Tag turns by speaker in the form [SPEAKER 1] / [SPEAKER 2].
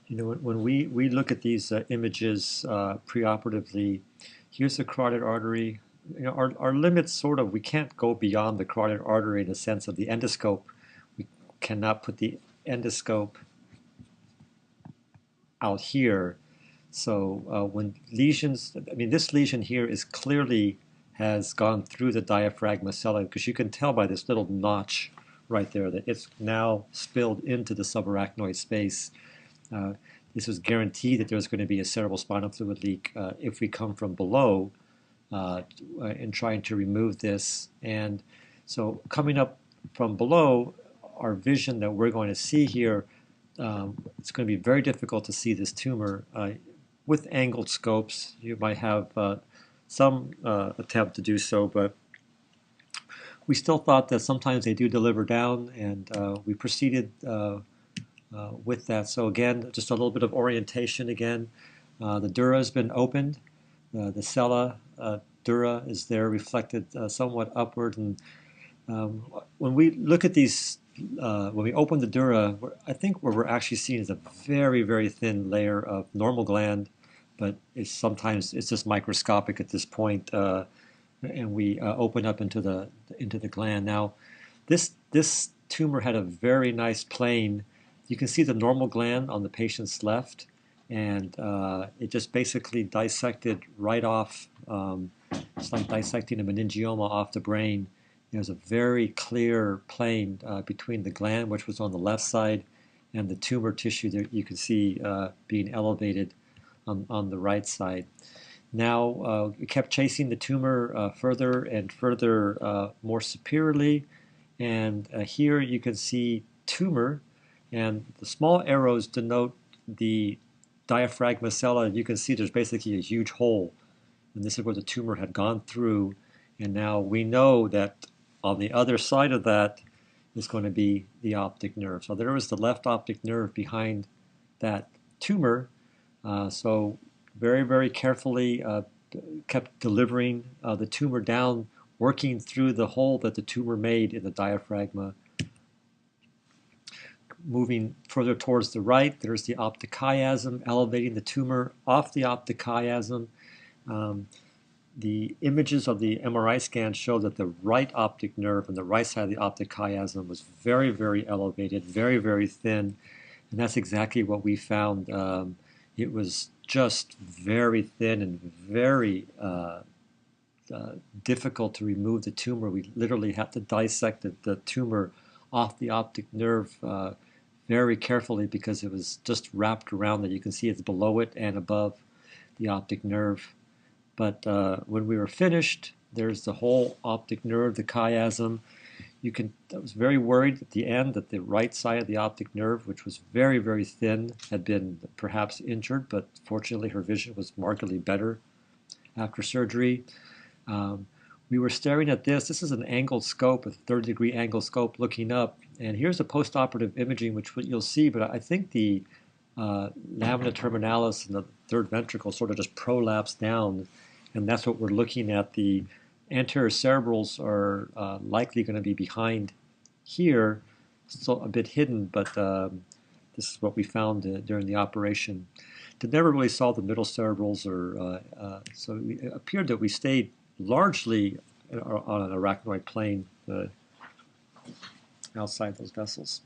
[SPEAKER 1] You know, when we look at these images preoperatively, here's the carotid artery. You know, our limits sort of, we can't go beyond the carotid artery in the sense of the endoscope. We cannot put the endoscope out here. So when lesions, I mean, this lesion here is clearly has gone through the diaphragma cella because you can tell by this little notch right there that it's now spilled into the subarachnoid space. Uh, this was guaranteed that there was going to be a cerebral spinal fluid leak if we come from below in trying to remove this. And so coming up from below, our vision that we're going to see here, it's going to be very difficult to see this tumor. With angled scopes, you might have some attempt to do so, but we still thought that sometimes they do deliver down, and we proceeded with that. So again, just a little bit of orientation again. The dura has been opened. The cella dura is there reflected somewhat upward. And when we look at these, when we open the dura, I think what we're actually seeing is a very, very thin layer of normal gland, but sometimes it's just microscopic at this point, and we open up into the gland. Now, this tumor had a very nice plane. You can see the normal gland on the patient's left, and it just basically dissected right off. It's like dissecting a meningioma off the brain. There's a very clear plane between the gland, which was on the left side, and the tumor tissue that you can see being elevated on the right side. Now, we kept chasing the tumor further and further more superiorly, and here you can see tumor, and the small arrows denote the diaphragma cella. You can see there's basically a huge hole, and this is where the tumor had gone through, and now we know that on the other side of that is going to be the optic nerve. So there was the left optic nerve behind that tumor. So very, very carefully kept delivering the tumor down, working through the hole that the tumor made in the diaphragma. Moving further towards the right, there's the optic chiasm, elevating the tumor off the optic chiasm. The images of the MRI scan show that the right optic nerve and the right side of the optic chiasm was very, very elevated, very, very thin, and that's exactly what we found. It was just very thin and very difficult to remove the tumor. We literally had to dissect the tumor off the optic nerve very carefully because it was just wrapped around that. You can see it's below it and above the optic nerve. But when we were finished, there's the whole optic nerve, the chiasm. I was very worried at the end that the right side of the optic nerve, which was very, very thin, had been perhaps injured, but fortunately her vision was markedly better after surgery. We were staring at this. This is an angled scope, a 30-degree angle scope looking up. And here's the postoperative imaging, which you'll see, but I think the lamina terminalis and the third ventricle sort of just prolapse down, and that's what we're looking at. The anterior cerebrals are likely going to be behind here, still a bit hidden, but this is what we found during the operation. They never really saw the middle cerebrals, so it appeared that we stayed largely on an arachnoid plane outside those vessels.